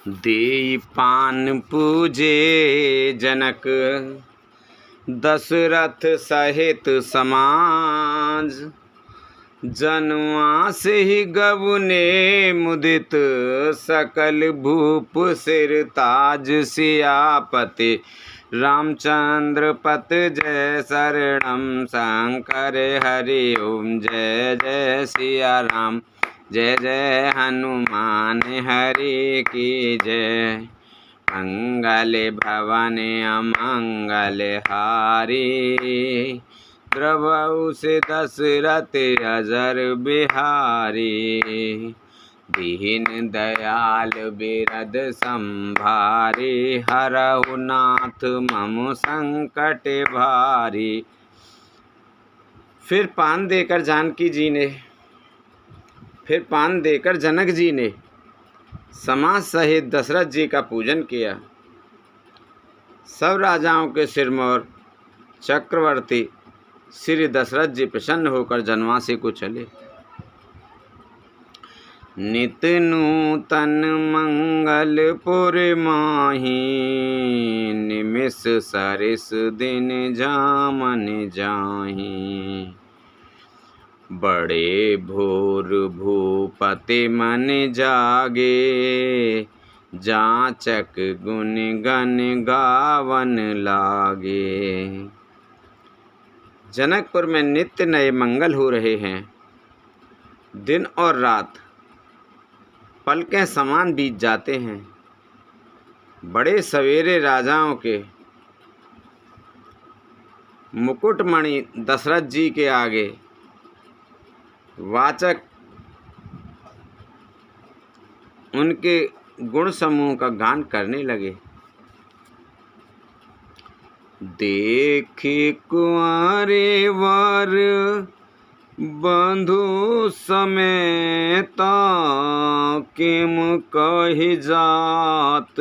देई पान पूजे जनक, दशरथ सहित समाज। जनवास ही गव ने मुदित, सकल भूप सिर ताज। सियापति रामचंद्र पत जय शरणम, शंकर हरि ओम जय जय सिया राम। जय जय हनुमान हरि की जय। मंगल भवन अमंगल हारी, द्रवहु से दशरथ अजर बिहारी। दीन दयाल बिरद संभारी, हरहु नाथ मम संकट भारी। फिर पान देकर जनक जी ने समाज सहित दशरथ जी का पूजन किया। सब राजाओं के सिरमौर चक्रवर्ती श्री दशरथ जी प्रसन्न होकर जनवासी को चले। नित नूतन मंगलपुर माही, निमिष सरिस दिन जामन जाही। बड़े भोर भूपति मन जागे, जाचक गुण गण गावन लागे। जनकपुर में नित्य नए मंगल हो रहे हैं। दिन और रात पलकें समान बीत जाते हैं। बड़े सवेरे राजाओं के मुकुटमणि दशरथ जी के आगे वाचक उनके गुण समूह का गान करने लगे। देखी कुंवारे वर बंधु समेता, किम कहि जात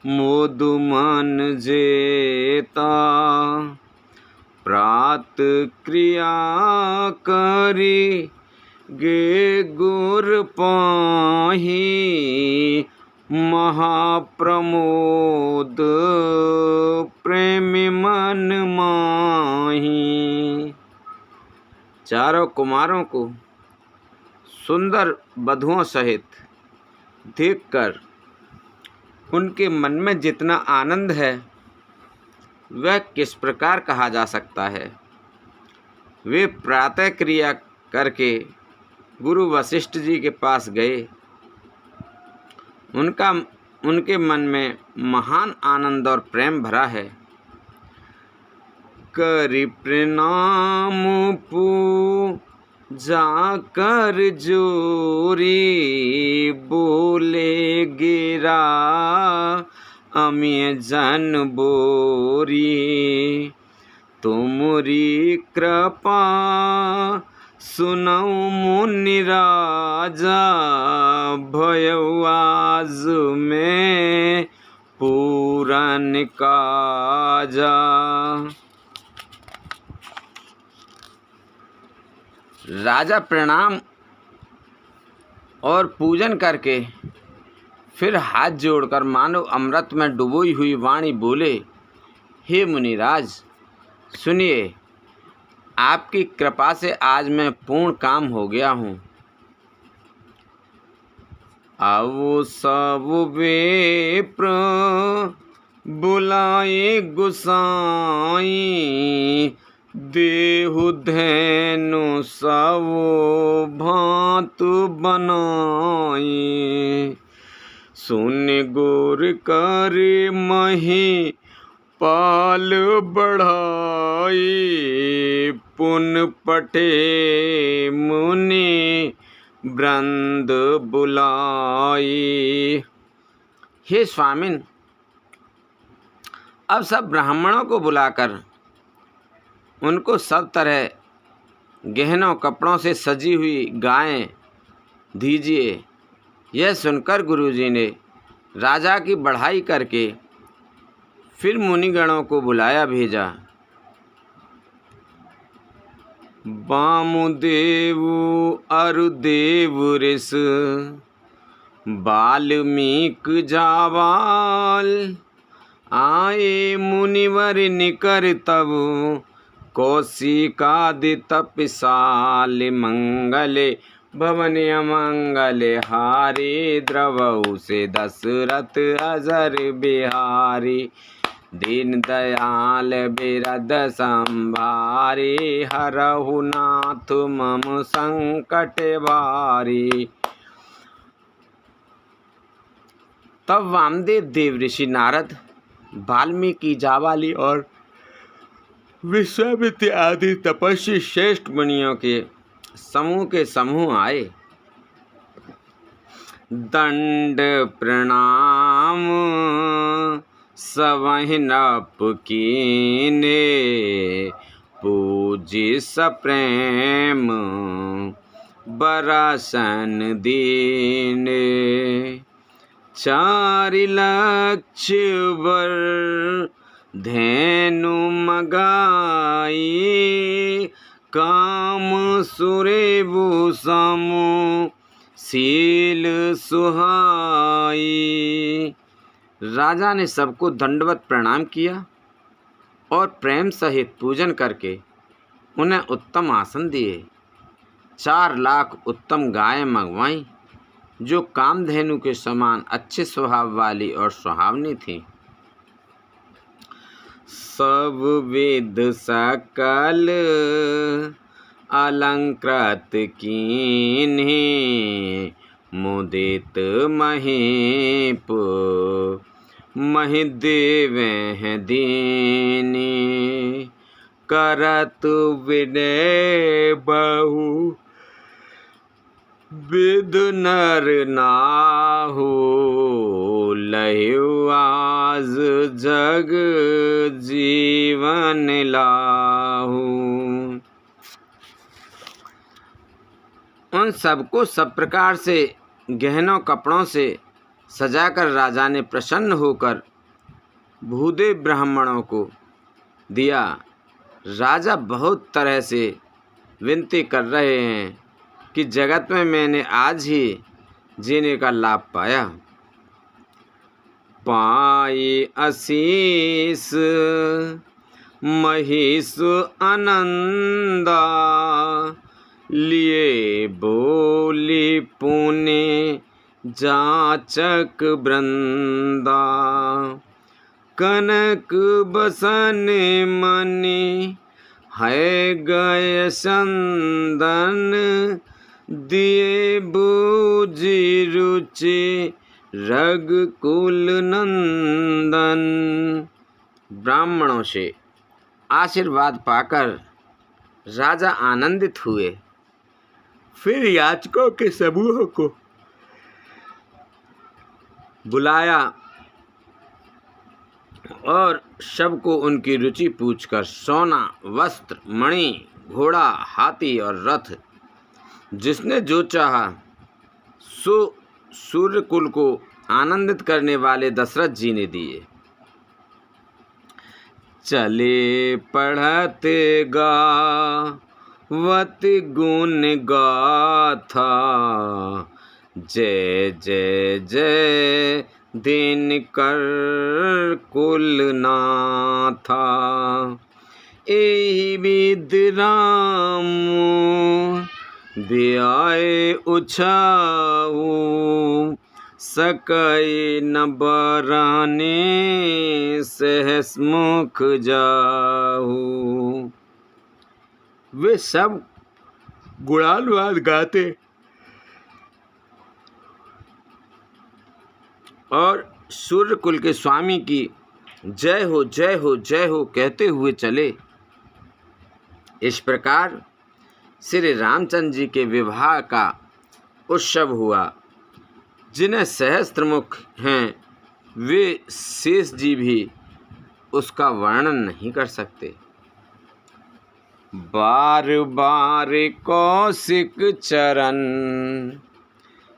मोदु मन जेता। प्रात क्रिया करी गे गुर पाही, महाप्रमोद प्रेम मन माही। चारों कुमारों को सुंदर वधुओं सहित देखकर उनके मन में जितना आनंद है वह किस प्रकार कहा जा सकता है। वे प्रातः क्रिया करके गुरु वशिष्ठ जी के पास गए। उनके मन में महान आनंद और प्रेम भरा है। करि प्रणाम पूजा कर जोरी, बोले गिरा अमिय जन बोरी। तुमरी कृपा सुनऊ मुनि राजा, भयउ आज में पूरन काजा। राजा प्रणाम और पूजन करके फिर हाथ जोड़कर मानो अमृत में डुबोई हुई वाणी बोले, हे मुनिराज सुनिए, आपकी कृपा से आज मैं पूर्ण काम हो गया हूँ। आओ सब विप्र बुलाए गुसाई, देहु धैनु सब भांतु बनाई। सुन गुर कर मही पाल बढ़ाई, पुन पटे मुनि वृंद बुलाई। हे स्वामिन, अब सब ब्राह्मणों को बुलाकर उनको सब तरह गहनों कपड़ों से सजी हुई गायें दीजिए। यह सुनकर गुरुजी ने राजा की बढ़ाई करके फिर मुनिगणों को बुलाया भेजा। वामुदेव अरुदेव ऋष, वाल्मीकि जावाल आए मुनिवर निकर तब, कौशिकादि तपसाल मंगले भवन अमंगले हारी, द्रवहु से दशरथ अजर बिहारी, दीन दयाल बिरद संभारी, हरहु नाथ मम संकट भारी। तब वामदेव देव ऋषि नारद, वाल्मीकि जावाली और विश्वामित्र आदि तपस्वी श्रेष्ठ मुनियों के समूह आए। दंड प्रणाम सबहि नप कीने, पूजी सप्रेम बरसन दीने, चारि लक्ष वर धेनु मगाई, काम सुरेबु समु शील सुहाई। राजा ने सबको दंडवत प्रणाम किया और प्रेम सहित पूजन करके उन्हें उत्तम आसन दिए। 4 लाख उत्तम गायें मंगवाईं जो कामधेनु के समान अच्छे स्वभाव वाली और सुहावनी थी। सब विध सकल अलंकृत कीन्ही, मुदित महीप महिदेवह दीनी, करत विनय बहु विद नर नाहु, लह्यु आज जग जीवन लाहु। उन सबको सब प्रकार से गहनों कपड़ों से सजाकर राजा ने प्रसन्न होकर भूदेव ब्राह्मणों को दिया। राजा बहुत तरह से विनती कर रहे हैं कि जगत में मैंने आज ही जीने का लाभ पाया। पाई आशीष महिष आनंदा, लिए बोली पुणे जाचक वृंदा, कनक बसन मणि है गय संदन, दिए बूझी रुचि रघुकुल नंदन। ब्राह्मणों से आशीर्वाद पाकर राजा आनंदित हुए। फिर याचकों के समूह को बुलाया और सबको उनकी रुचि पूछकर सोना, वस्त्र, मणि, घोड़ा, हाथी और रथ जिसने जो चाहा सो सूर्यकुल को आनंदित करने वाले दशरथ जी ने दिए। चले पढ़ते गावत गुण गाथा, जय जय जय दिनकर कुल नाथा, एहि विध राम ब्याए उछाऊ, सकई न बराने सहस मुख जाहू। वे सब गुणानुवाद गाते और सूर्यकुल के स्वामी की जय हो जय हो जय हो कहते हुए चले। इस प्रकार श्री रामचंद्र जी के विवाह का उत्सव हुआ। जिन्हें सहस्त्रमुख हैं वे शेष जी भी उसका वर्णन नहीं कर सकते। बार बार कौशिक चरण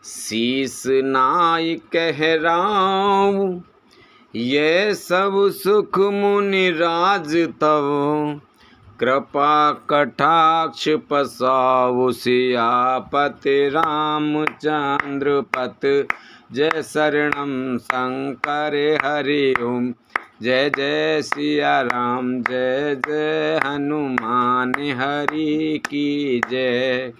शीस नाई कहराऊं, ये सब सुख मुनि राज तव, कृपा कटाक्ष पसाऊ, सियापति रामचंद्र पत जय शरणम शंकर हरि ओम। जय जय सिया राम, जय जय हनुमान हरि की जय।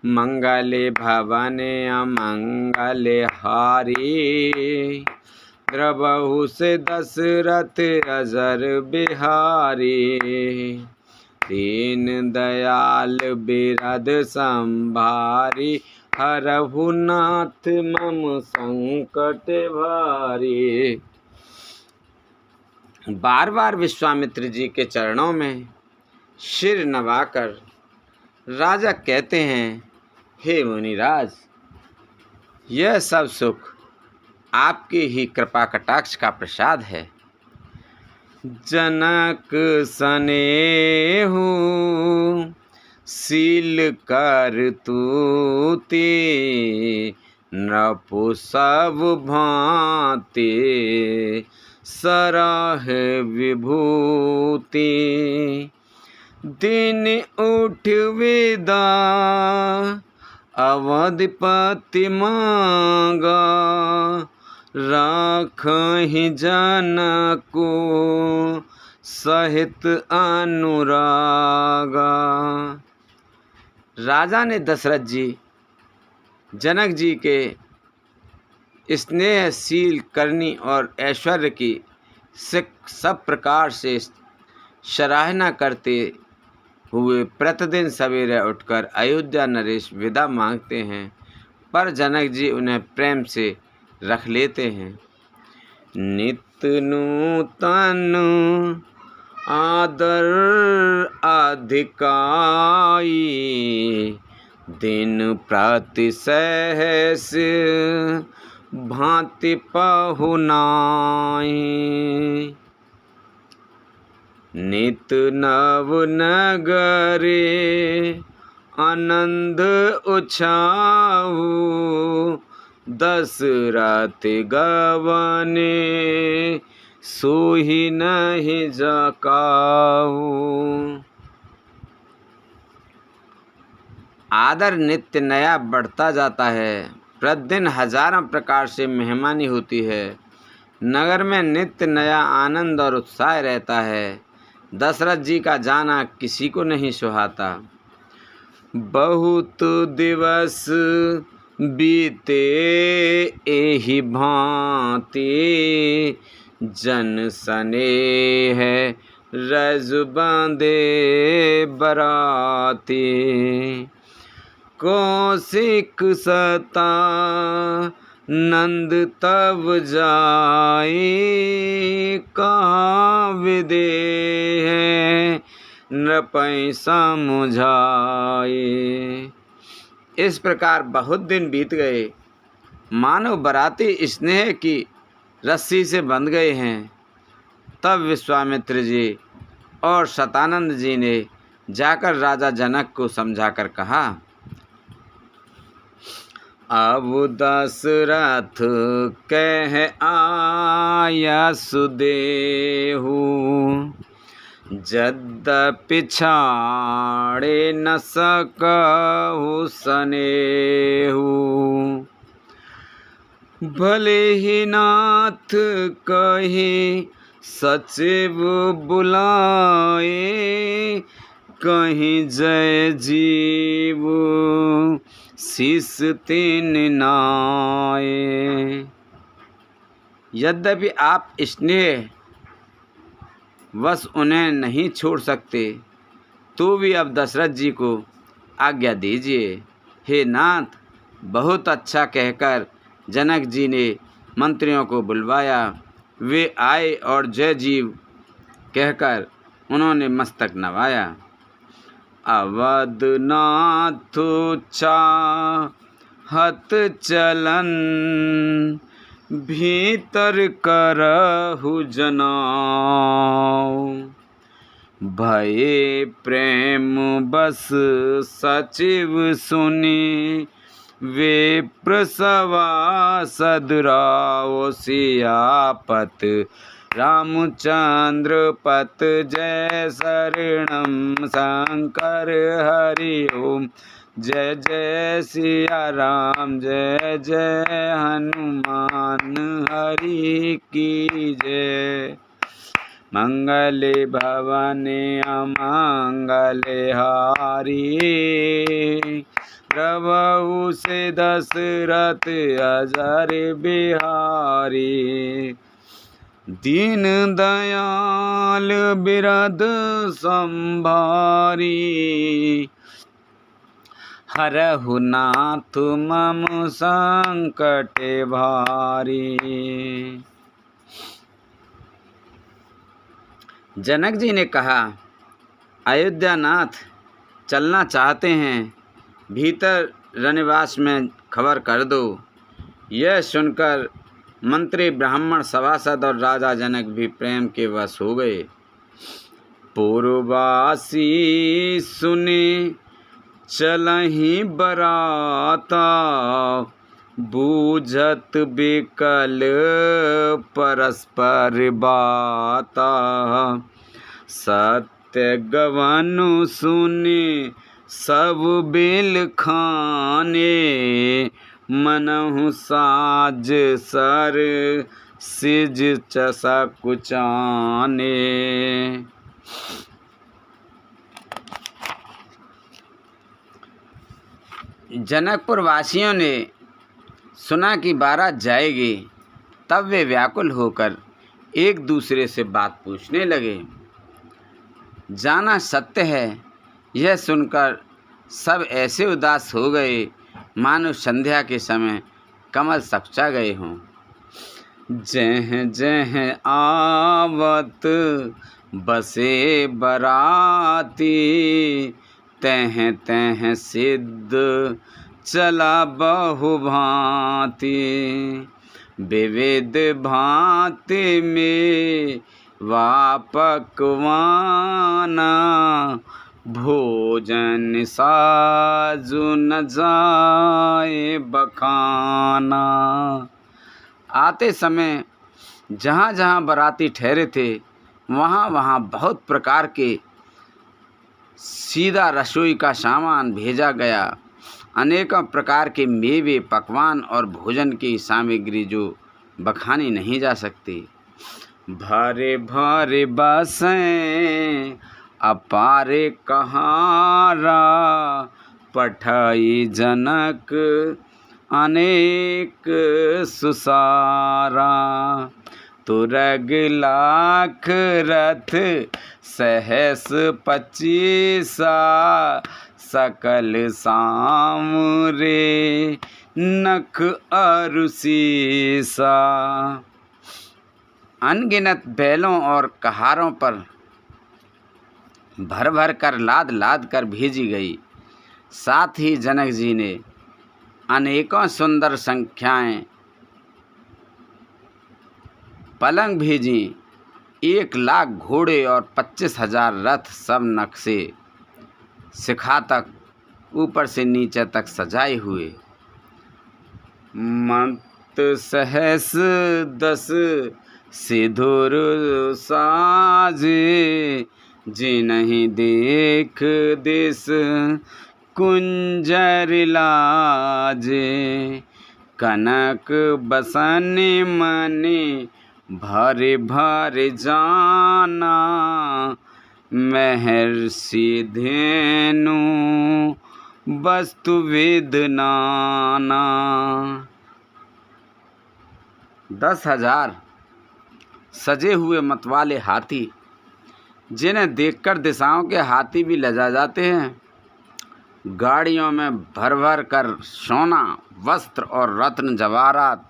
मंगले भवने अमंगले हारी, द्रवहु से दशरथ अजर बिहारी। दीन दयाल बिरद संभारी, हरहु नाथ मम संकट भारी। बार बार विश्वामित्र जी के चरणों में सिर नवाकर राजा कहते हैं, हे मुनिराज, यह सब सुख आपकी ही कृपा कटाक्ष का प्रसाद है। जनक सनेहु शील कर तूते, नृपु सब भांति सराह विभूति। दिन उठ विदा अवधिपति मांगा, राखहि जनकु सहित अनुरागा। राजा ने दशरथ जी जनक जी के स्नेहशील करनी और ऐश्वर्य की सब प्रकार से सराहना करते हुए प्रतिदिन सवेरे उठकर अयोध्या नरेश विदा मांगते हैं, पर जनक जी उन्हें प्रेम से रख लेते हैं। नित्य नूतन आदर अधिकाई, दिन प्रति सहस भांति पहुनाई। नित नव नगरे आनंद उछाऊ, दशरथ गवने सोहि नहीं जकाऊ। आदर नित्य नया बढ़ता जाता है। प्रतिदिन हजारों प्रकार से मेहमानी होती है। नगर में नित्य नया आनंद और उत्साह रहता है। दशरथ जी का जाना किसी को नहीं सुहाता। बहुत दिवस बीते एहि भांति, जन स्नेह रज बांधे बराती। कौशिक सता नंद तब जाए, कहाँ विदेह नृपै समुझाए। इस प्रकार बहुत दिन बीत गए, मानो बराती स्नेह की रस्सी से बंध गए हैं। तब विश्वामित्र जी और शतानंद जी ने जाकर राजा जनक को समझाकर कहा, अब दशरथ कह आया सुदेहु, यद्यपि छाड़े न सकहु सनेहु। भले ही नाथ कहे सचिव बुलाए, कहीं जय जीव शीस तीन नाए। यद्यपि आप स्नेह वश उन्हें नहीं छोड़ सकते, तो भी अब दशरथ जी को आज्ञा दीजिए। हे नाथ, बहुत अच्छा कहकर जनक जी ने मंत्रियों को बुलवाया। वे आए और जय जीव कहकर उन्होंने मस्तक नवाया। अवधनाथ चाहत चलन, भीतर करहु जनाऊ। भये प्रेम बस सचिव सुनी, वे प्रसवा सदराव। सियापत रामचंद्र पत, जय शरणम शंकर हरि ओम। जय जय सिया राम, जय जय हनुमान हरि की जय। मंगले भवने अमंगले हारी, प्रभु से दशरथ अजर बिहारी। दीन दयाल बिरद संभारी, हरहु नाथ मम संकट भारी। जनक जी ने कहा, अयोध्या नाथ चलना चाहते हैं, भीतर रनिवास में खबर कर दो। यह सुनकर मंत्री, ब्राह्मण, सभासद और राजा जनक भी प्रेम के वश हो गए। पूर्ववासी सुने चलहि बराता, बूझत बिकल परस्पर बाता। सत्य गवनु सुने सब बिल खाने, मनहु साज सर सिज चसकुचाने। जनकपुर वासियों ने सुना कि बारात जाएगी, तब वे व्याकुल होकर एक दूसरे से बात पूछने लगे। जाना सत्य है, यह सुनकर सब ऐसे उदास हो गए मानो संध्या के समय कमल सकुचा गए हों। जह जह आवत बसे बराती, तह तह सिद्ध चला बहु भांति। विविध भांति में वापकवाना, भोजन साजु न जाए बखाना। आते समय जहाँ जहाँ बराती ठहरे थे, वहाँ वहाँ बहुत प्रकार के सीधा रसोई का सामान भेजा गया। अनेकों प्रकार के मेवे, पकवान और भोजन की सामग्री जो बखानी नहीं जा सकती। भारे भारे बासें अपारे कहारा, पठाई जनक अनेक सुसारा। तुरग लाख रथ सहस 25, सकल सामरे नख अरुसीसा। अनगिनत बैलों और कहारों पर भर भर कर लाद लाद कर भेजी गई। साथ ही जनक जी ने अनेकों सुंदर संख्याएं पलंग भेजी। 1,00,000 घोड़े और 25,000 रथ, सब नक्शे शिखा तक ऊपर से नीचे तक सजाए हुए। मंत सहस 10 सिधुर साजे, जिन्हि देख दिस कुंजर लाजे। कनक बसन मने भरे भरे जाना, महर्षि धेनु वस्तु वेद नाना। 10,000 सजे हुए मतवाले हाथी, जिन्हें देखकर दिशाओं के हाथी भी लजा जाते हैं। गाड़ियों में भर भर कर सोना, वस्त्र और रत्न जवाहरात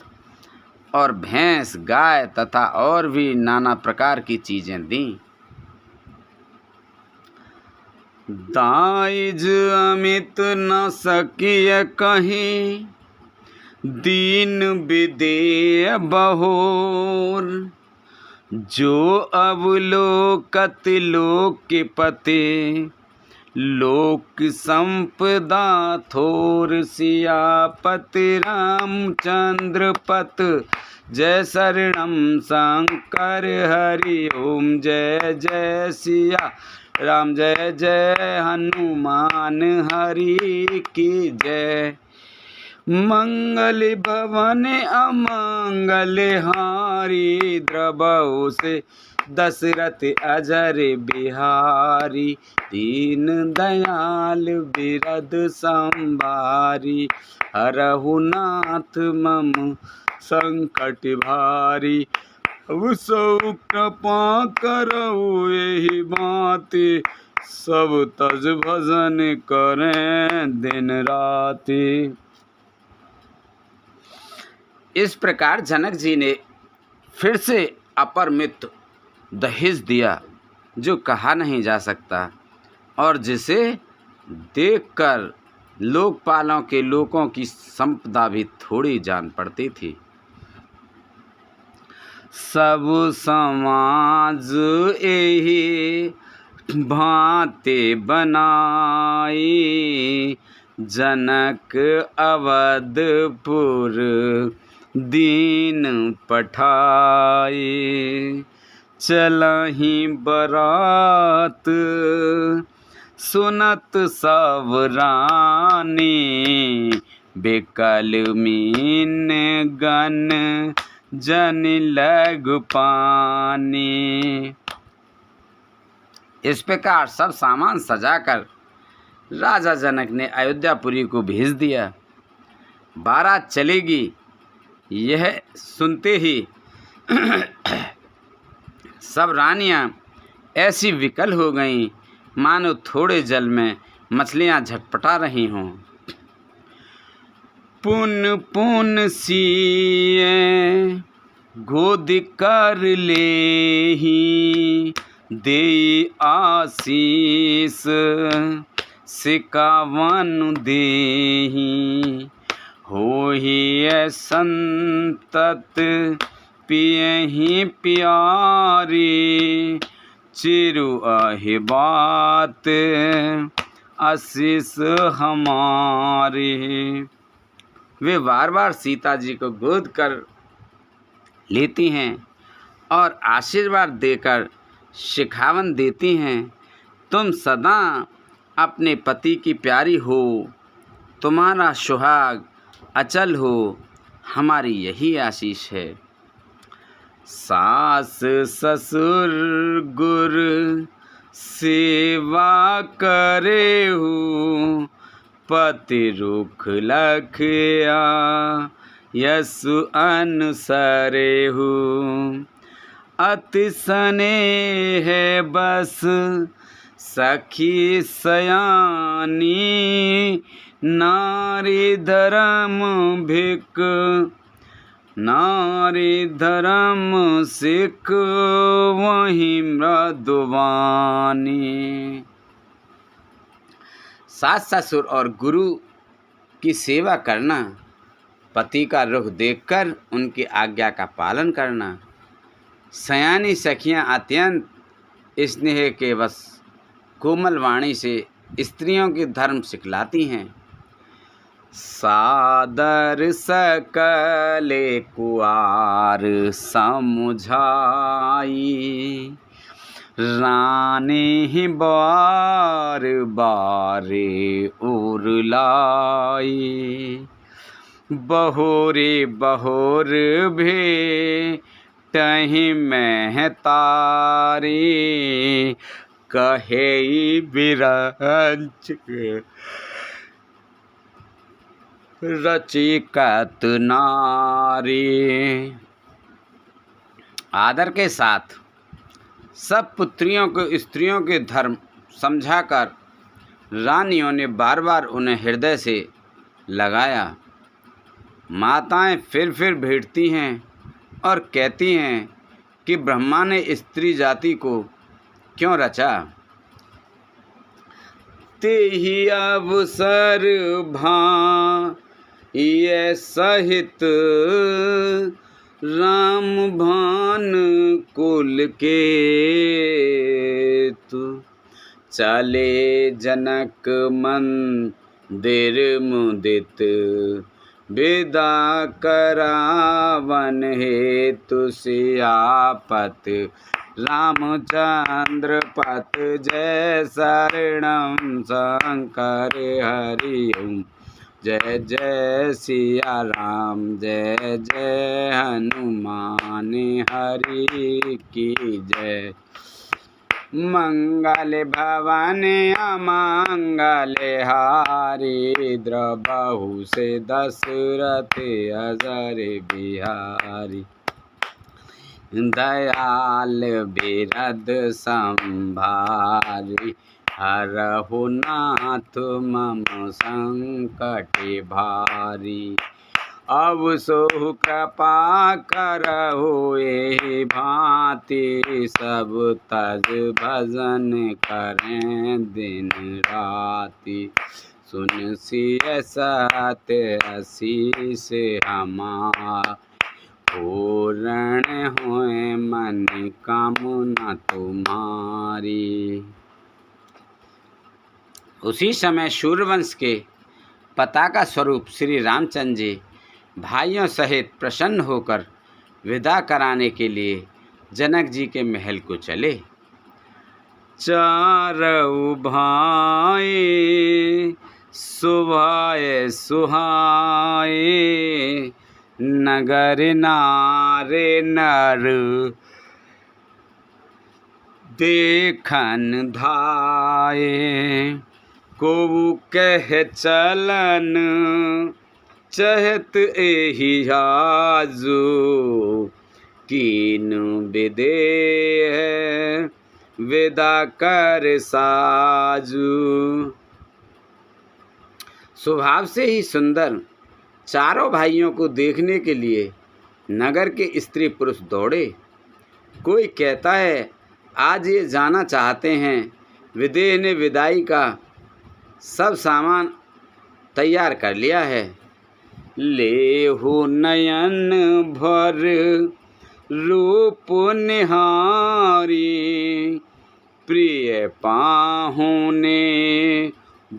और भैंस, गाय तथा और भी नाना प्रकार की चीजें दी। दाइज अमित न सकिय कहीं, दीन विदेय बहोर। जो अवलोकत लोकपते, लोक संपदा थोर। सियापति रामचंद्र पत, जय शरणम शंकर हरि ओम। जय जय सिया राम जय जय हनुमान हरि की जय। मंगल भवन अमंगल हारी, द्रवहु से दशरथ अजर बिहारी। दीन दयाल बिरद संभारी, हरहु नाथ मम संकट भारी। अब सौ कृपा करहु एहि बाती, सब तज भजन करें दिन राति। इस प्रकार जनक जी ने फिर से अपरिमित दहेज दिया, जो कहा नहीं जा सकता और जिसे देखकर लोकपालों के लोगों की संपदा भी थोड़ी जान पड़ती थी। सब समाज एहि भांति बनाई, जनक अवधपुर दीन पठाई। चलहि बरात सुनत सब रानी, बेकल मीन गन जन लग पानी। इस प्रकार सब सामान सजाकर राजा जनक ने अयोध्यापुरी को भेज दिया। बारात चलेगी, यह सुनते ही सब रानियां ऐसी विकल हो गईं मानो थोड़े जल में मछलियां झटपटा रही हों। पुन पुन सिए गोद कर लेहि, देई आशीष सिकावन देहि। होहि संतत पियहि प्यारी, चिरु अहि बात आशीष हमारी। वे बार बार सीता जी को गोद कर लेती हैं और आशीर्वाद देकर शिखावन देती हैं। तुम सदा अपने पति की प्यारी हो, तुम्हारा सुहाग अचल हो, हमारी यही आशीष है। सास ससुर गुर सेवा करे हो, पति रुख लखया यसु अनुसरे हो। अति स्नेह बस सखी सयानी, नारी धर्म भिक नारी धर्म सिख वही मृदुवानी। सास ससुर और गुरु की सेवा करना, पति का रुख देखकर उनकी आज्ञा का पालन करना। सयानी सखियां अत्यंत स्नेह के बस कोमल वाणी से स्त्रियों के धर्म सिखलाती हैं। सादर सकले कुआर समझाई, रानी बार बारे उरलाई। बहोरे बहोर भे तहि में तारी, कहे बिरंच रचिकत नारी। आदर के साथ सब पुत्रियों को स्त्रियों के धर्म समझाकर रानियों ने बार बार उन्हें हृदय से लगाया। माताएं फिर भेंटती हैं और कहती हैं कि ब्रह्मा ने स्त्री जाति को क्यों रचा। तेहि अवसर ये सहित, राम भान कुल के तु। चले जनक मंदिर मुदित, विदा करावन हेतु सियापत रामचंद्र पत। जय शरणम शंकर हरि ओम। जय जय सिया राम, जय जय हनुमान हरि की जय। मंगल भवन अमंगल हारी, द्रबहु से दशरथ अजर बिहारी। दयाल बिरद संभारी, हरहु नाथ मम संकट भारी। अब सो कृपा करहु एहि भांति, सब तज भजन करें दिन राति। सुन सिय सत्य असीस हमार, पूर्ण होए मन कामना तुम्हारी। उसी समय सूर्यवंश के पताका स्वरूप श्री रामचंद्र जी भाइयों सहित प्रसन्न होकर विदा कराने के लिए जनक जी के महल को चले। चारऊ भाई सुभाए सुहाए, नगर नारे नर देखन धाये। को कह चलन चहत एहि आजू, कीनु विदेह विदा कर साजू। स्वभाव से ही सुंदर चारों भाइयों को देखने के लिए नगर के स्त्री पुरुष दौड़े। कोई कहता है आज ये जाना चाहते हैं। विदेह ने विदाई का सब सामान तैयार कर लिया है। लेहु नयन भर रूप निहारी, प्रिय पाहुने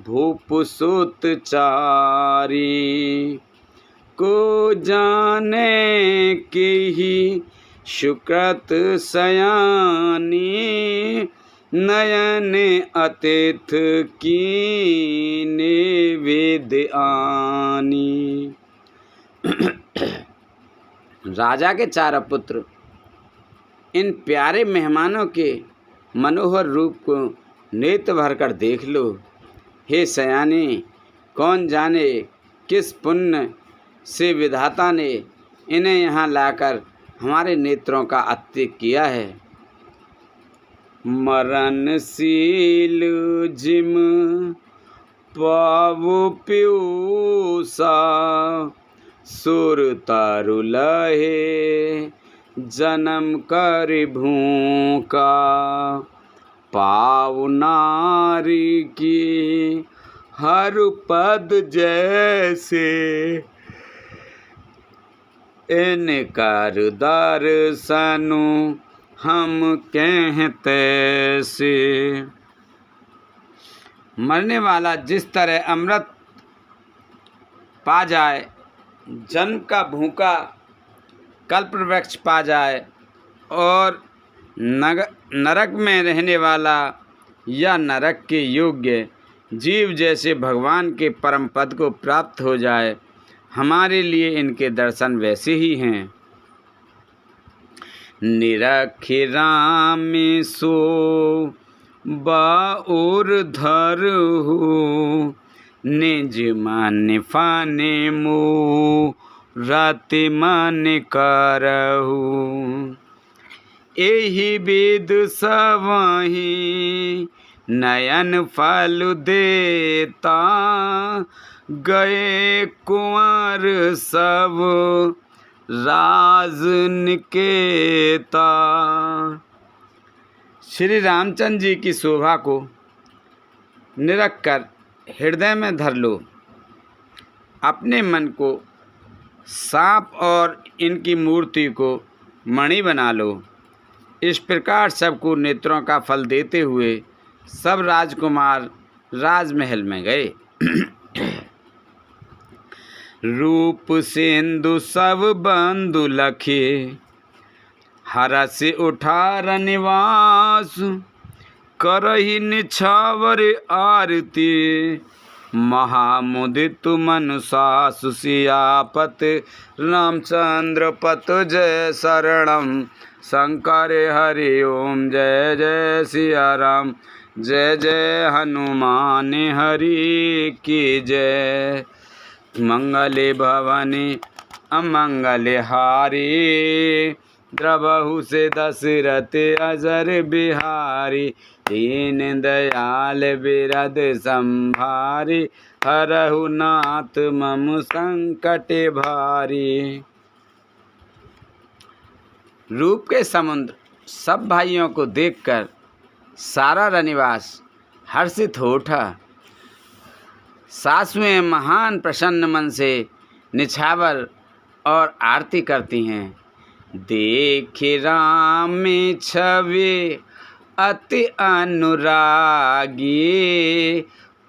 भूप सुत चारी। को जाने की ही सुकृत सयानी, नयन अतिथ कीने वेद आनी। राजा के चार पुत्र इन प्यारे मेहमानों के मनोहर रूप को नेत्र भरकर देख लो। हे सयानी, कौन जाने किस पुण्य से विधाता ने इन्हें यहाँ लाकर हमारे नेत्रों का अतिथि किया है। मरणशील जिम पावु पीयूषा, सुर तरु लहे जन्म कर भूका। पाव नारी की हर पद जैसे, इनकर दर्शनु हम कहते से। मरने वाला जिस तरह अमृत पा जाए, जन्म का भूखा कल्प वृक्ष पा जाए, और नरक में रहने वाला या नरक के योग्य जीव जैसे भगवान के परम पद को प्राप्त हो जाए, हमारे लिए इनके दर्शन वैसे ही हैं। निरखि राम सो बाउर धरहु, निज मन फाने मोह राति मन करहु। एहि विद सबहि नयन फल देता, गए कुंवर सब राज निकेता। श्री रामचंद्र जी की शोभा को निरख कर हृदय में धर लो। अपने मन को सांप और इनकी मूर्ति को मणि बना लो। इस प्रकार सबको नेत्रों का फल देते हुए सब राजकुमार राजमहल में गए। रूप सिंधु सब बंधु लखे, हरस उठा रनिवास, करहि निछावर आरती, महामुदित मनुषास, सियापत रामचंद्र पत जय शरणम, शंकर हरि ओम जय जय सिया राम, जय जय हनुमान हरि की जय। मंगले भवने अमंगल हारी, द्रवहु से दशरथ अजर बिहारी, दीन दयाल बिरद संभारी, हरहु नाथ मम संकट भारी। रूप के समुद्र सब भाइयों को देखकर सारा रनिवास हर्षित हो उठा। सासुएं महान प्रसन्न मन से निछावर और आरती करती हैं। देख राम में छवि अति अनुरागी,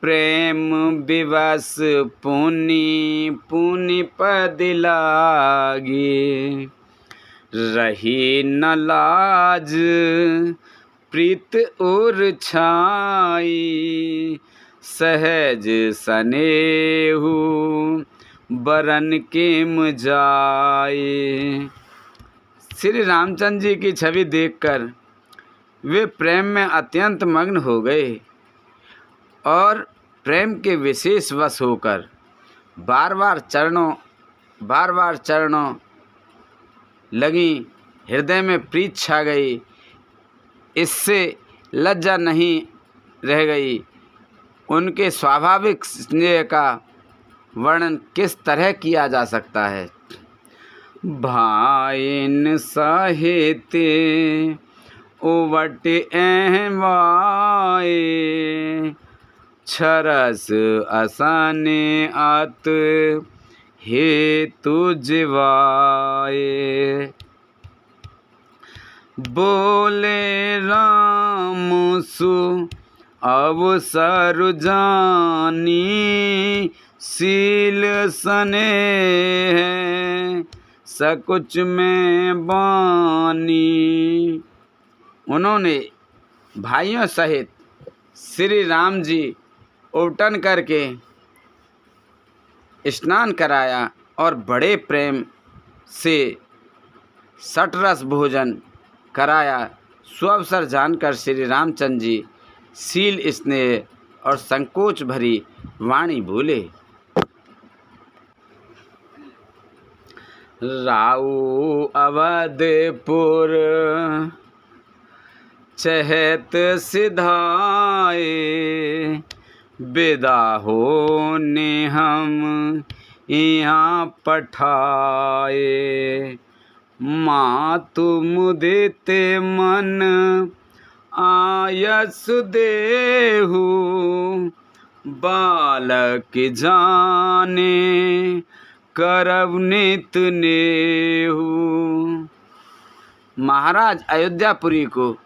प्रेम विवश पुनि पुनि पद लागी, रही न लाज प्रीत उर छाई, सहज सनेहु बरन केम जाए। श्री रामचंद्र जी की छवि देखकर वे प्रेम में अत्यंत मग्न हो गए और प्रेम के विशेष वश होकर बार बार चरणों लगी, हृदय में प्रीत छा गई। इससे लज्जा नहीं रह गई। उनके स्वाभाविक स्नेह का वर्णन किस तरह किया जा सकता है। भाइन साहित्य उवट एहवाए, छरस असने अत हेतु जिवाए, बोले राम सु अवसर जानी, शील सने है सकुच में बानी। उन्होंने भाइयों सहित श्री राम जी उवटन करके स्नान कराया और बड़े प्रेम से सटरस भोजन कराया। सुअवसर जानकर श्री रामचंद्र जी शील स्नेह और संकोच भरी वाणी बोले। राऊ अवधपुर चहत सिधाए, विदा होने हम यहाँ पठाए, मातु मुदित मन आयस देहु, बालक जाने करब नित नेहु। महाराज अयोध्यापुरी को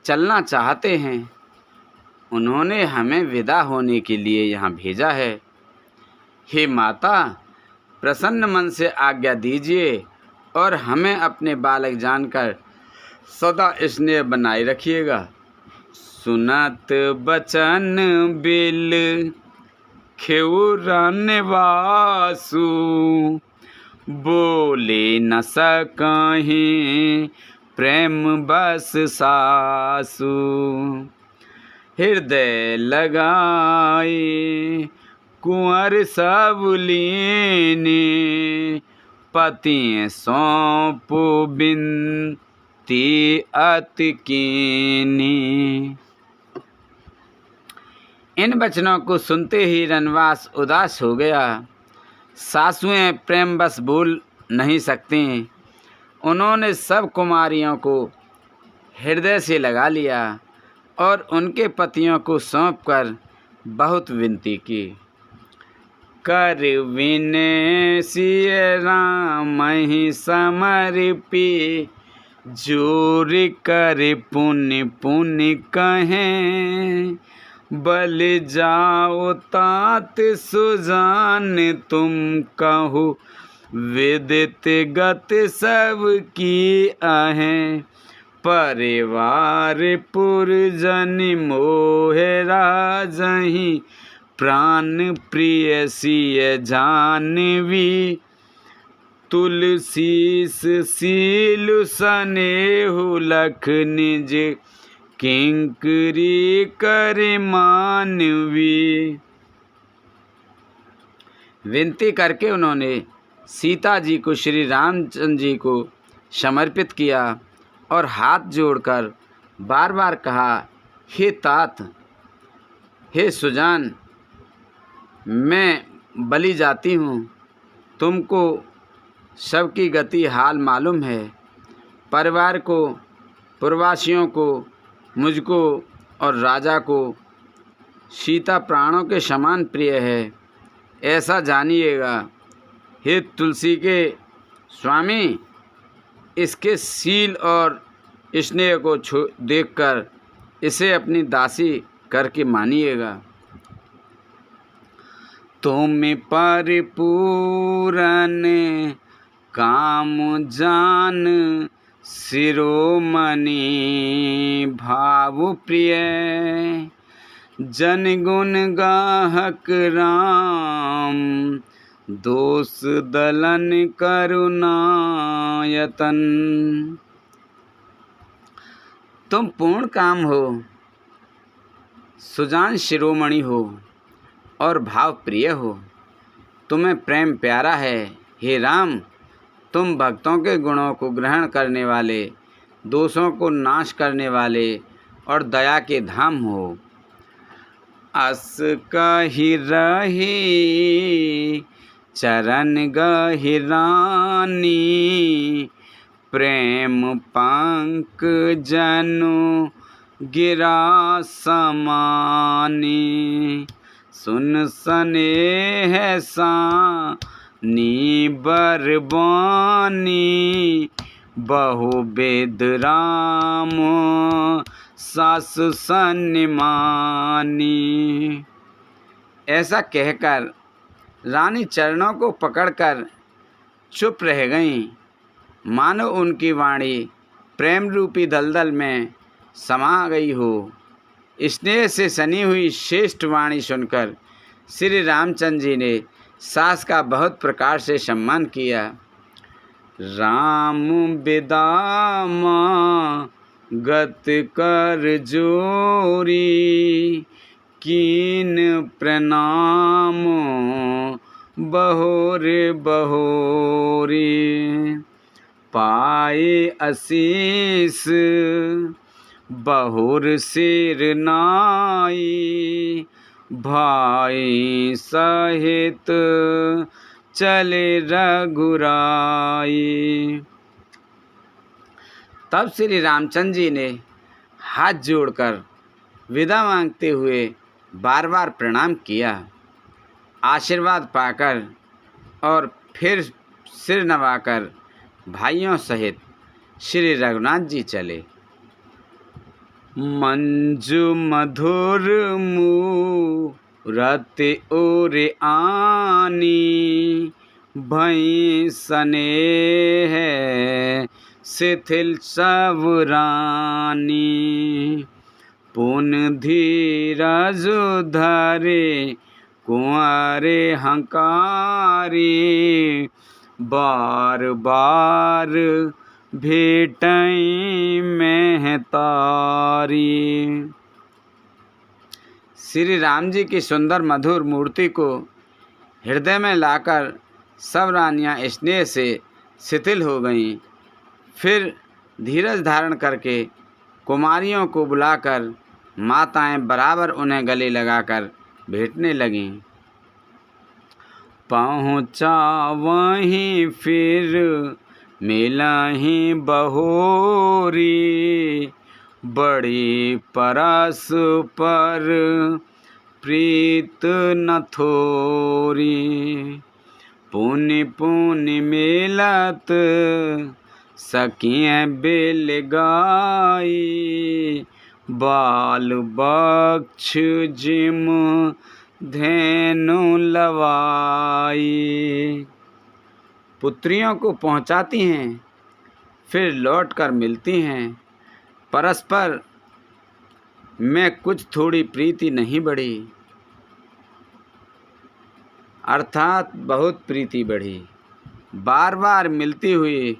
चलना चाहते हैं। उन्होंने हमें विदा होने के लिए यहाँ भेजा है। हे माता, प्रसन्न मन से आज्ञा दीजिए और हमें अपने बालक जानकर सदा स्नेह बनाए रखिएगा। सुनत बचन बिल खेउरन वासु, बोले न सकहीं प्रेम बस सासु, हृदय लगाए कुंवर सब लीने, पति सौंपो बिनती अति कीनी। इन वचनों को सुनते ही रनवास उदास हो गया। सासुएं प्रेम बस बोल नहीं सकती। उन्होंने सब कुमारियों को हृदय से लगा लिया और उनके पतियों को सौंपकर बहुत विनती की। कर विनय सिय राम ही समर्पी, जोर कर पुण्य पुण्य कहें, बल जाओ तात सुजान तुम कहो, विदित गत सब की आहें, परिवार पुरजन मोह राजहि, प्राण प्रिय सिय जानवी, तुलसीस सीलु सनेहु लख निज, किंकरी कर मानवी। विनती करके उन्होंने सीता जी को श्री रामचंद्र जी को समर्पित किया और हाथ जोड़कर बार बार कहा, हे तात, हे सुजान, मैं बलि जाती हूँ, तुमको सबकी गति हाल मालूम है, परिवार को, प्रवासियों को, मुझको और राजा को सीता प्राणों के समान प्रिय है, ऐसा जानिएगा। हे तुलसी के स्वामी, इसके सील और स्नेह को देखकर इसे अपनी दासी करके मानिएगा। तुम परिपूरन काम जान, शिरोमणि भाव प्रिय, जन गुण गाहक राम, दोष दलन करुणायतन। तुम पूर्ण काम हो, सुजान शिरोमणि हो और भाव प्रिय हो, तुम्हें प्रेम प्यारा है। हे राम, तुम भक्तों के गुणों को ग्रहण करने वाले, दोषों को नाश करने वाले और दया के धाम हो। अस कहि रही चरण गहिरानी, प्रेम पंक जनु गिरा समानी, सुन स्नेह सानी बरबानी, बहु वेद राम सास सन्मानी। ऐसा कहकर रानी चरणों को पकड़कर चुप रह गईं, मानो उनकी वाणी प्रेम रूपी दलदल में समा गई हो। स्नेह से सनी हुई श्रेष्ठ वाणी सुनकर श्री रामचंद्र जी ने सास का बहुत प्रकार से सम्मान किया। राम बिदामा गत कर जोरी, कीन प्रणाम बहोर बहोरी, पाए आशीष बहुर सिर नाई, भाई सहित चले रघुराई। तब श्री रामचंद्र जी ने हाथ जोड़कर विदा मांगते हुए बार बार प्रणाम किया। आशीर्वाद पाकर और फिर सिर नवाकर भाइयों सहित श्री रघुनाथ जी चले। मंजू मधुर मूरत ओर आनी, भई स्नेह शिथिल सब रानी, पुन धीरज धरे कुंवारे हंकारी, बार बार भेटई में तारी। श्री राम जी की सुंदर मधुर मूर्ति को हृदय में लाकर सब रानियां स्नेह से शिथिल हो गईं। फिर धीरज धारण करके कुमारियों को बुलाकर माताएं बराबर उन्हें गले लगाकर भेंटने लगीं। पहुँचा वहीं फिर मिलहीं बहोरी, बड़ी परस पर प्रीत न थोरी, पुनि पुनि मिलत सखियँ बेल गाई, बाल बक्ष जिम धेनु लवाई। पुत्रियों को पहुँचाती हैं, फिर लौट कर मिलती हैं। परस्पर में कुछ थोड़ी प्रीति नहीं बढ़ी, अर्थात बहुत प्रीति बढ़ी। बार बार मिलती हुई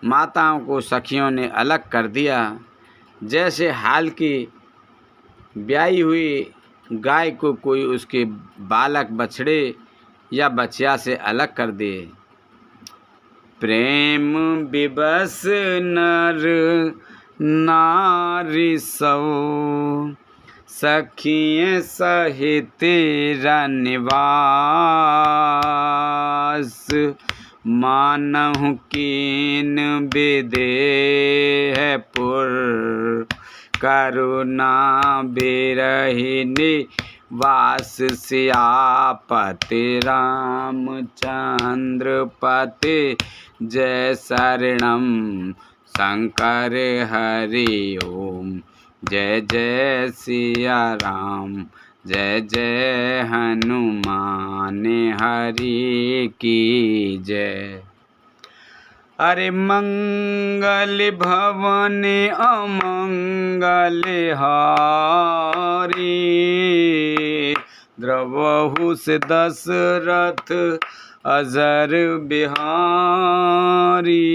माताओं को सखियों ने अलग कर दिया, जैसे हाल की ब्याई हुई गाय को कोई उसके बालक बछड़े या बछिया से अलग कर दे। प्रेम विवश नर नारी सौ, सखिए सहित निवास। मानहु कीन विदेह पुर, करुणा बिरहिनी वास। सियापति रामचंद्र पति जय शरणम शंकर हरि ओम। जय जय सिया राम, जय जय हनुमान हरि की जय। अरे मंगल भवन अमंगल हारी, द्रवहु से दशरथ अजर बिहारी।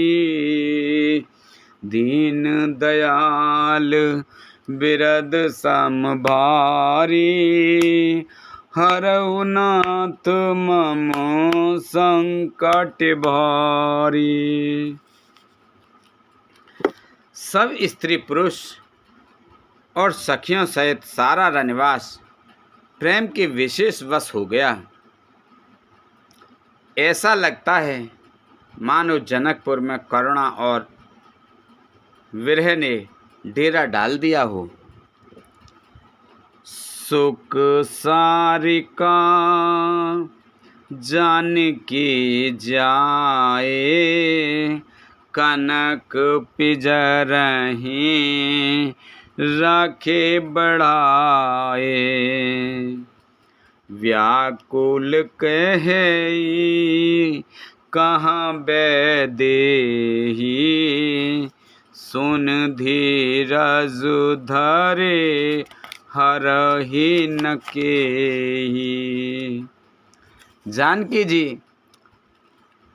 दीन दयाल बिरद समभारी, हरऊ नाथ मम संकट भारी। सब स्त्री पुरुष और सखियों सहित सारा रनिवास प्रेम के विशेष वश हो गया। ऐसा लगता है मानो जनकपुर में करुणा और विरह ने डेरा डाल दिया हो। सुख सारिका जानकी जाए, कनक पिजरहि राखे बढ़ाए। व्याकुल कहे कहाँ बैदेही, सुन धीरज धरे हरहि न केही। जानकी जी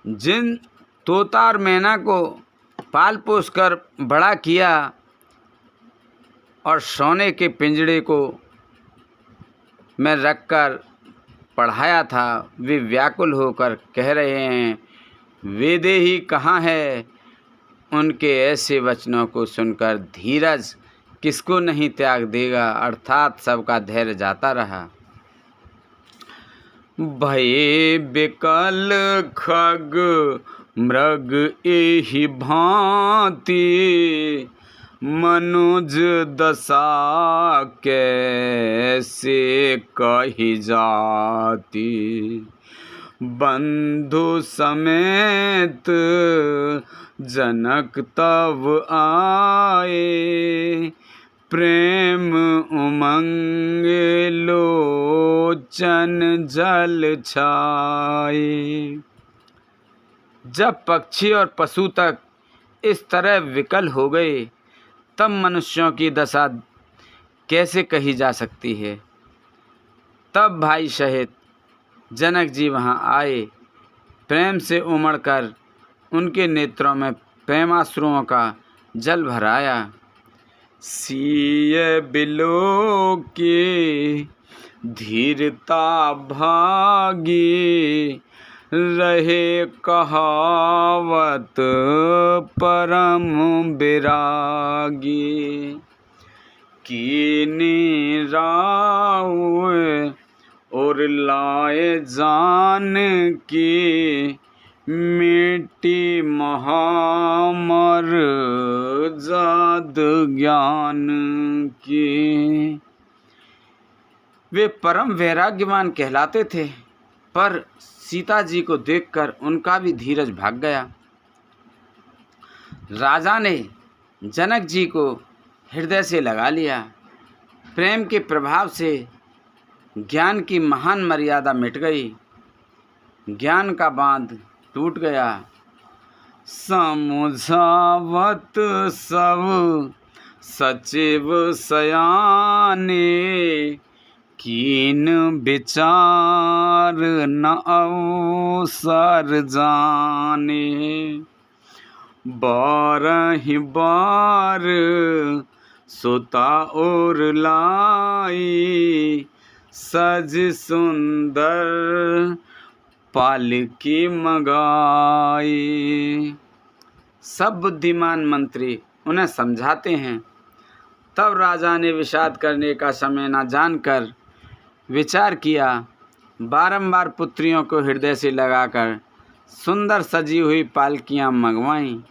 जिन तोता और मैना को पाल पोस कर बड़ा किया और सोने के पिंजड़े को में रखकर पढ़ाया था, वे व्याकुल होकर कह रहे हैं वेदेही कहाँ है। उनके ऐसे वचनों को सुनकर धीरज किसको नहीं त्याग देगा, अर्थात सबका धैर्य जाता रहा। भये बिकल खग मृग एहि भांति, मनुज दशा कैसे कही जाती। बंधु समेत जनक तब आए, प्रेम उमंग लोचन जल छाए। जब पक्षी और पशु तक इस तरह विकल हो गए, तब मनुष्यों की दशा कैसे कही जा सकती है। तब भाई सहित जनक जी वहाँ आए, प्रेम से उमड़कर उनके नेत्रों में प्रेमाश्रुओं का जल भराया। सीय बिलो की धीरता भागी, रहे कहावत परम बिरागी। कीनी राव और लाए जान की, मिट्टी महामर जाद ज्ञान की। वे परम वैराग्यवान कहलाते थे, पर सीता जी को देखकर उनका भी धीरज भाग गया। राजा ने जनक जी को हृदय से लगा लिया प्रेम के प्रभाव से ज्ञान की महान मर्यादा मिट गई, ज्ञान का बांध टूट गया। समझावत सब सचिव सयाने, कीन विचार न अवसर जाने। बारहि बार सुता और लाई, सज सुंदर पालकी मंगाई। सब बुद्धिमान मंत्री उन्हें समझाते हैं, तब राजा ने विषाद करने का समय न जानकर विचार किया। बारंबार पुत्रियों को हृदय से लगाकर सुंदर सजी हुई पालकियां मंगवाईं।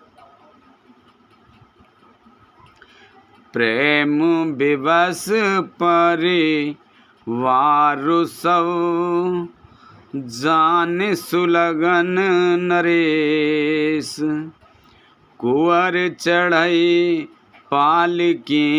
प्रेम विवश परिवारु सब, जान सुलगन नरेश। कुंवर चढ़ई पालकी,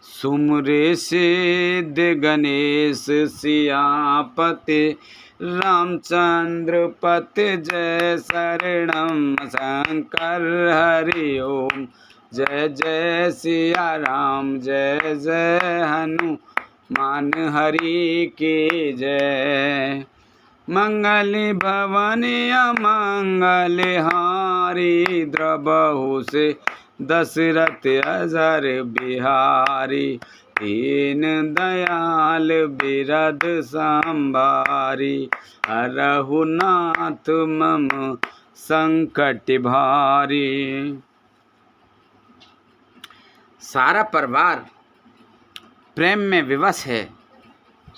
सुमरे से दे गणेश। सियापति रामचंद्र पति जय शरणम, शंकर हरि ओम। जय जय सिया राम, जय जय हनुमान हरि की जय। मंगल भवन अमंगल हारी, द्रबहु से दशरथ अजर बिहारी। दीन दयाल बिरद संभारी, हरहु नाथ मम संकट भारी। सारा परिवार प्रेम में विवश है।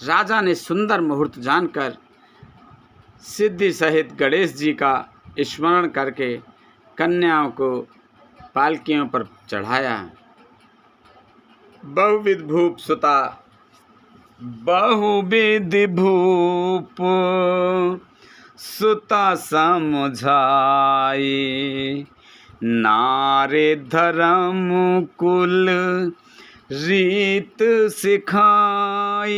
राजा ने सुंदर मुहूर्त जानकर सिद्धि सहित गणेश जी का स्मरण करके कन्याओं को पालकियों पर चढ़ाया। बहुविध भूप सुता, बहुविध भूप सुता समझाई। नारे धर्म कुल रीत सिखाई,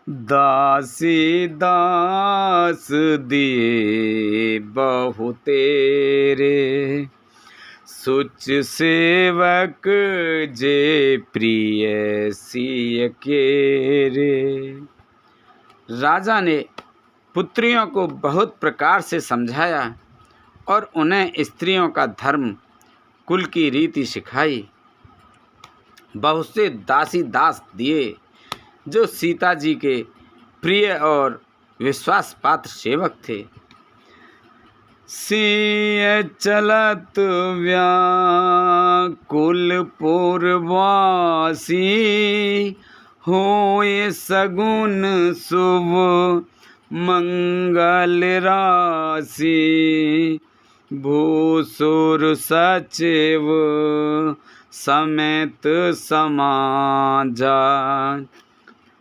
दासी दास दिए बहु तेरे। सुच सेवक जे प्रिय सिय केरे। राजा ने पुत्रियों को बहुत प्रकार से समझाया और उन्हें स्त्रियों का धर्म, कुल की रीति सिखाई। बहुत से दासी दास दिए जो सीता जी के प्रिय और विश्वास पात्र सेवक थे। सिय चलत व्याकुल पुरवासी, होए सगुन शुभ मंगल राशि। भूसुर सचिव समेत समाजा,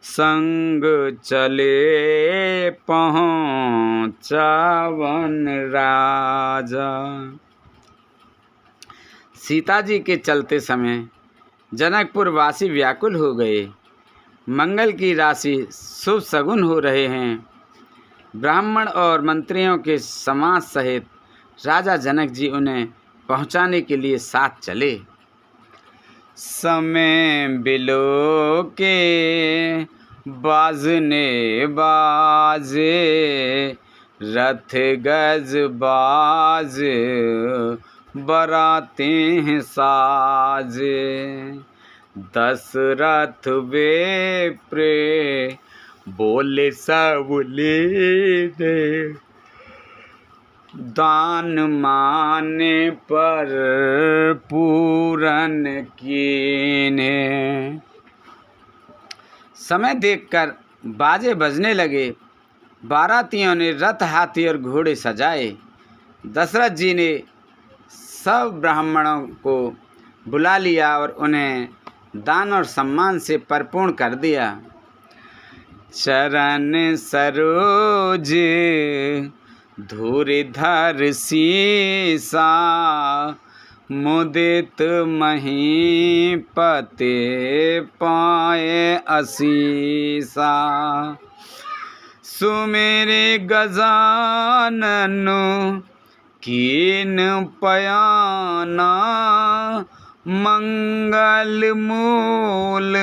संग चले पहुँचावन राजा। सीता जी के चलते समय जनकपुर वासी व्याकुल हो गए। मंगल की राशि, शुभ सगुन हो रहे हैं। ब्राह्मण और मंत्रियों के समाज सहित राजा जनक जी उन्हें पहुँचाने के लिए साथ चले। समय बिलो के बाजने बाजे, रथ गज बाज बराते हैं साजे। दशरथ बेप्रे बोले सबले दे, दान माने पर पूरन कीने। समय देखकर बाजे बजने लगे। बारातियों ने रथ, हाथी और घोड़े सजाए। दशरथ जी ने सब ब्राह्मणों को बुला लिया और उन्हें दान और सम्मान से परिपूर्ण कर दिया। चरण सरोज धूरिधर सीसा, मुदित महीपते पाए असीसा। सुमेरे गजानन कीन पयाना, मंगल मूल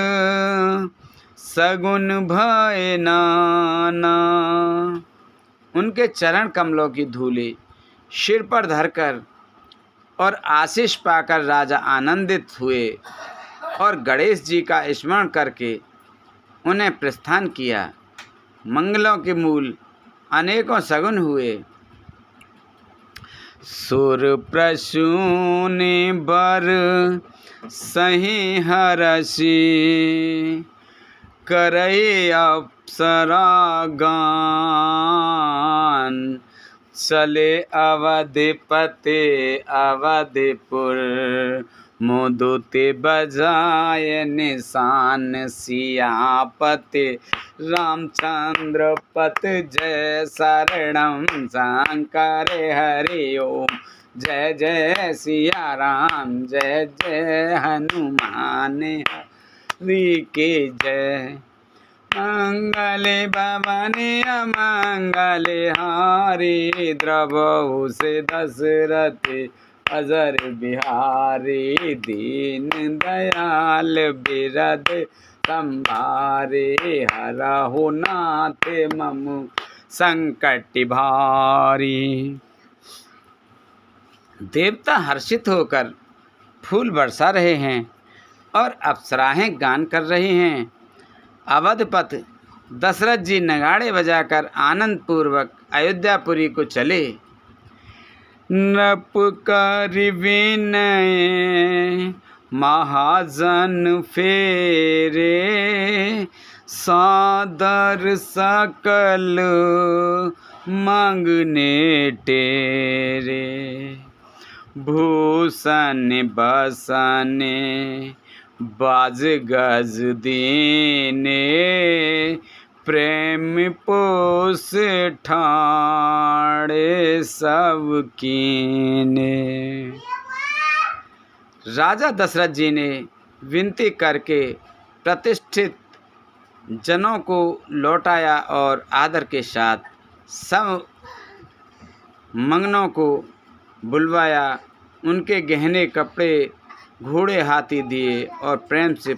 सगुन भय नाना। उनके चरण कमलों की धूली सिर पर धरकर और आशीष पाकर राजा आनंदित हुए और गणेश जी का स्मरण करके उन्हें प्रस्थान किया। मंगलों के मूल अनेकों सगुन हुए। सुर प्रसूनि बर सही हरषि, करई अप्सरा गान। चले अवधिपते अवधिपुर, मुदुति बजाय निशान। सियापति रामचंद्र पत जय शरणम शंकर हरि ओम। जय जय सिया राम जय जय हनुमान हरि के जय। मंगले भवने अमंगले हारी, द्रवहु से दशरथ अजर बिहारी। दीन दयाल बिरद संभारे, हरहु नाथ मम संकट भारी। देवता हर्षित होकर फूल बरसा रहे हैं और अप्सराएं गान कर रही हैं। अवधपत दशरथ जी नगाड़े बजाकर आनंद पूर्वक अयोध्यापुरी को चले। नृप कर विनय महाजन फेरे, सादर सकल मांगने टेरे। भूषण बसने बाज गज दीने, प्रेम पोस ठाणे सब कीने। राजा दशरथ जी ने विनती करके प्रतिष्ठित जनों को लौटाया और आदर के साथ सब मंगनों को बुलवाया। उनके गहने कपड़े घोड़े हाथी दिए और प्रेम से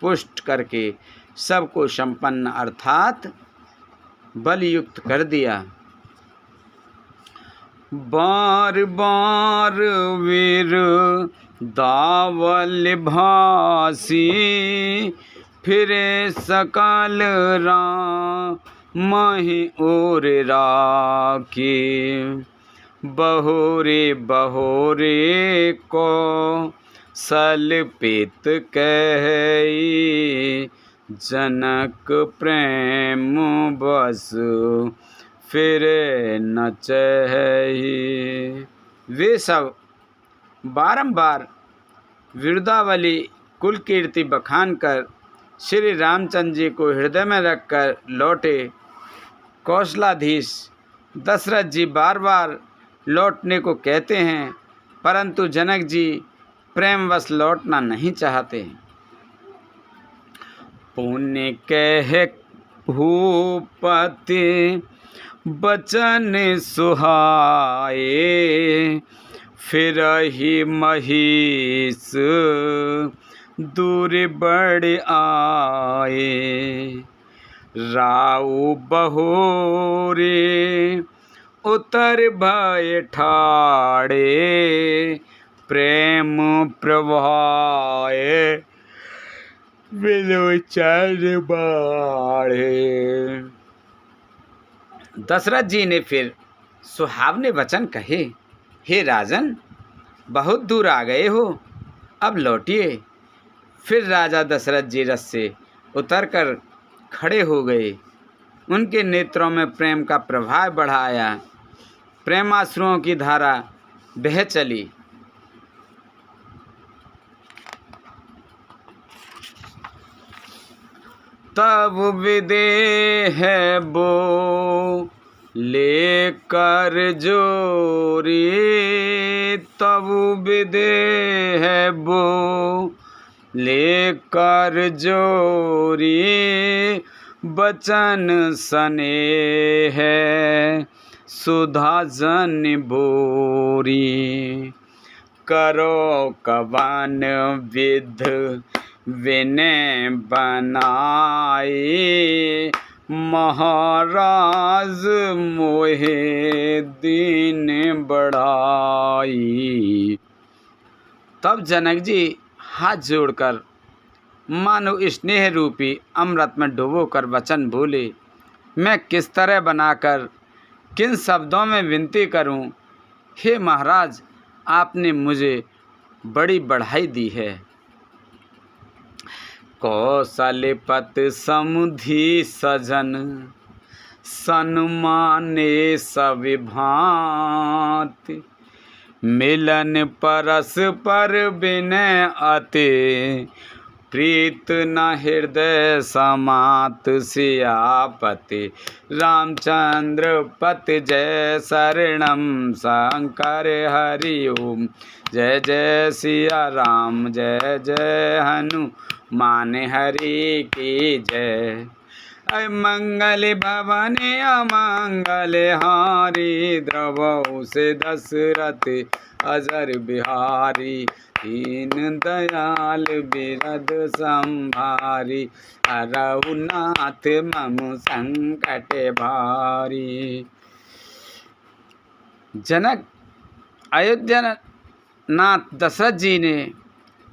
पुष्ट करके सबको संपन्न अर्थात बलयुक्त कर दिया। बार बार वीर दावल भासी, फिरे सकल रामहि ओर राखी। बहोरे बहोरे को सलपित कही, जनक प्रेम बस फिरे न चही। वे सब बारंबार विरुदावली कुल कीर्ति बखान कर श्री रामचंद्र जी को हृदय में रखकर लौटे। कौशलाधीश दशरथ जी बार बार लौटने को कहते हैं, परंतु जनक जी प्रेमवश लौटना नहीं चाहते। पुण्य कह भूपति बचन सुहाए, फिरहि महिष दूर बढ़ आए। राउ बहोरे उतर भय ठाड़े, प्रेम प्रभाए विलोचन बाढ़े। दशरथ जी ने फिर सुहावने वचन कहे, हे राजन, बहुत दूर आ गए हो, अब लौटिए। फिर राजा दशरथ जी रथ से उतरकर खड़े हो गए। उनके नेत्रों में प्रेम का प्रभाव बढ़ा आया। प्रेमाश्रुओं की धारा बह चली। तब विदेह बो लेकर जोरी तब विदेह बो, लेकर जोरी बचन सने है सुधा जन बोरी। करो कवन विध विनय बनाए, महाराज मोहे दीन बढ़ाई। तब जनक जी हाथ जोड़कर मानो स्नेह रूपी अमृत में डुबोकर वचन बोले, मैं किस तरह बनाकर किन शब्दों में विनती करूं। हे महाराज, आपने मुझे बड़ी बढ़ाई दी है। कौशलपत समुधि सजन सन्माने सवि भांति, मिलन परस्पर विनय अति, प्रीत न हृदय समात सियापति। रामचंद्र पति जय शरणम शंकर हरि ओम। जय जय सिया राम, जय जय हनुमान हरि की जय। मंगल भवन अमंगल हारी, द्रवौ से दशरथ अजर बिहारी। दीन दयाल बिरद संभारी, रघुनाथ मम संकट भारी। जनक अयोध्या नाथ दशरथ जी ने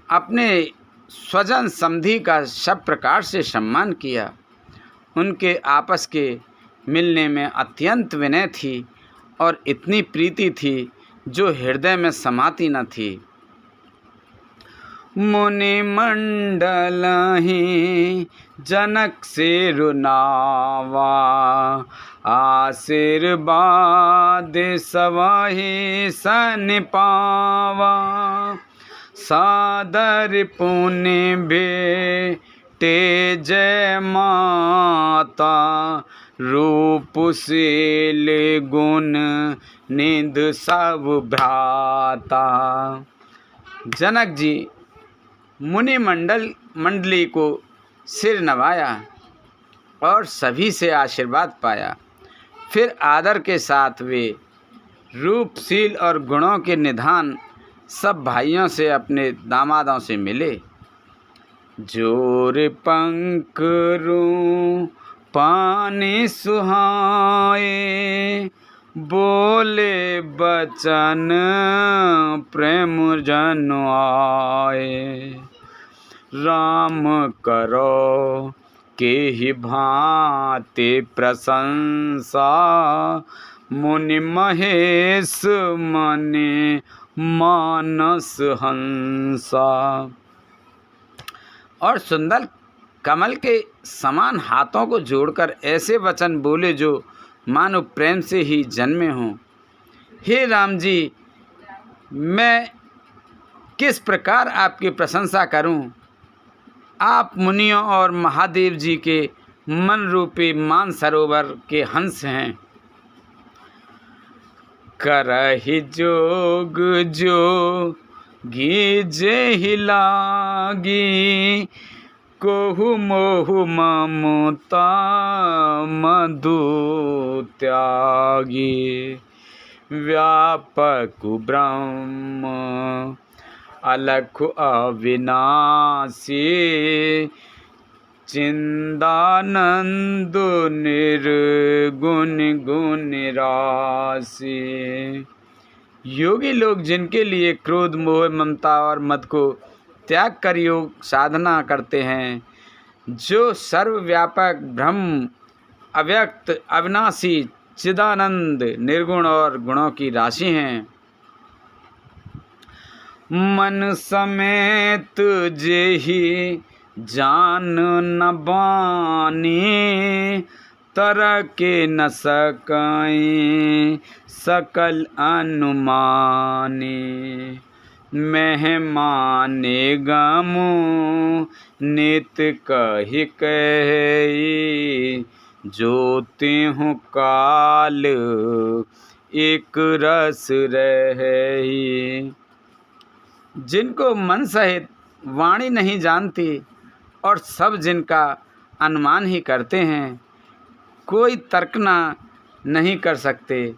अपने स्वजन समधि का सब प्रकार से सम्मान किया। उनके आपस के मिलने में अत्यंत विनय थी और इतनी प्रीति थी जो हृदय में समाती न थी। मुनि मंडल ही जनक से रुनावा, आशीर्वाद सवाही सन पावा। सादर पुण्य भेटे जय माता, रूपशील गुण निध सब भ्राता। जनक जी मुनि मंडली को सिर नवाया और सभी से आशीर्वाद पाया। फिर आदर के साथ वे रूपशील और गुणों के निधान सब भाइयों से, अपने दामादों से मिले। जोर पंखरू पानी सुहाए, बोले बचन प्रेम जन आए। राम करो के ही भांति प्रशंसा, मुनि महेश मने मानस हंसा। और सुंदर कमल के समान हाथों को जोड़कर ऐसे वचन बोले जो मानो प्रेम से ही जन्मे हों। हे राम जी, मैं किस प्रकार आपकी प्रशंसा करूं। आप मुनियों और महादेव जी के मन रूपी मान सरोवर के हंस हैं। करहि जोग जो गीजे ही लागी, कोहु मोहु ममता मधु त्यागी। व्यापक ब्रह्म अलख अविनाशी, चिंदानंद निर्गुण गुण राशि। योगी लोग जिनके लिए क्रोध मोह ममता और मद को त्याग कर योग साधना करते हैं, जो सर्वव्यापक ब्रह्म अव्यक्त अविनाशी चिदानंद निर्गुण और गुणों की राशि हैं। मन समेत जेहि जान न बानी, तरह के न सकाई सकल अनुमानी। मेहमाने गमु नित कहि कही, जो त्यों काल एक रस रही। जिनको मन सहित वाणी नहीं जानती और सब जिनका अनुमान ही करते हैं, कोई तर्कना नहीं कर सकते,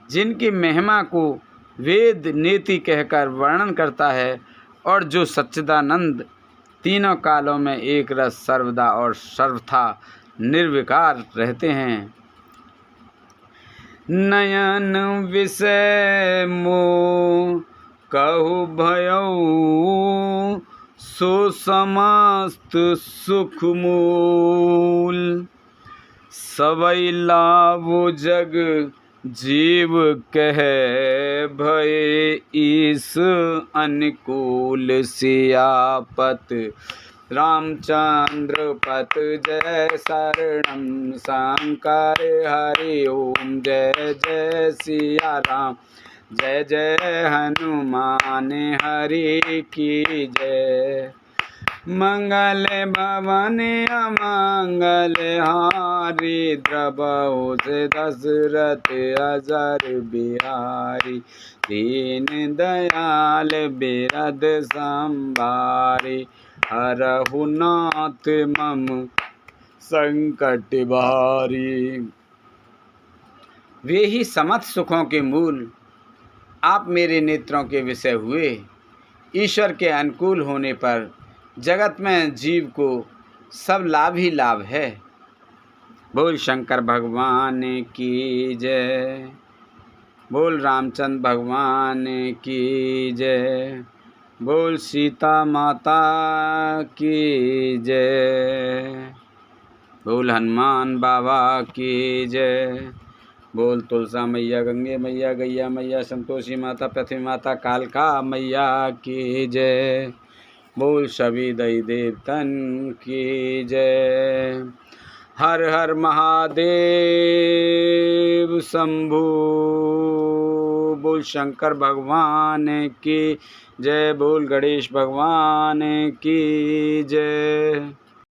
जिनकी महिमा को वेद नीति कहकर वर्णन करता है और जो सच्चिदानंद तीनों कालों में एक रस सर्वदा और सर्वथा निर्विकार रहते हैं। नयन विषय मोह कहु भयउ सो समस्त सुख मूल। सबई लाभो जग जीव कहे भय ईस अनुकूल। सियापत रामचंद्र पत जय शरणम शंकर हरि ओम। जय जय सिया राम जय जय हनुमान हरि की जय। मंगल भवन अमंगल हारी द्रवहु से दशरथ अजर बिहारी। दीन दयाल बिरद संभारी हरहु नाथ मम संकट भारी। वे ही समस्त सुखों के मूल आप मेरे नेत्रों के विषय हुए। ईश्वर के अनुकूल होने पर जगत में जीव को सब लाभ ही लाभ है। बोल शंकर भगवान की जय। बोल रामचंद्र भगवान की जय। बोल सीता माता की जय। बोल हनुमान बाबा की जय। बोल तुलसा मैया, गंगे मैया, गैया मैया, संतोषी माता, पृथ्वी माता, कालका मैया की जय। बोल सभी दई देवतन की जय। हर हर महादेव शंभु। बोल शंकर भगवान की जय। बोल गणेश भगवान की जय।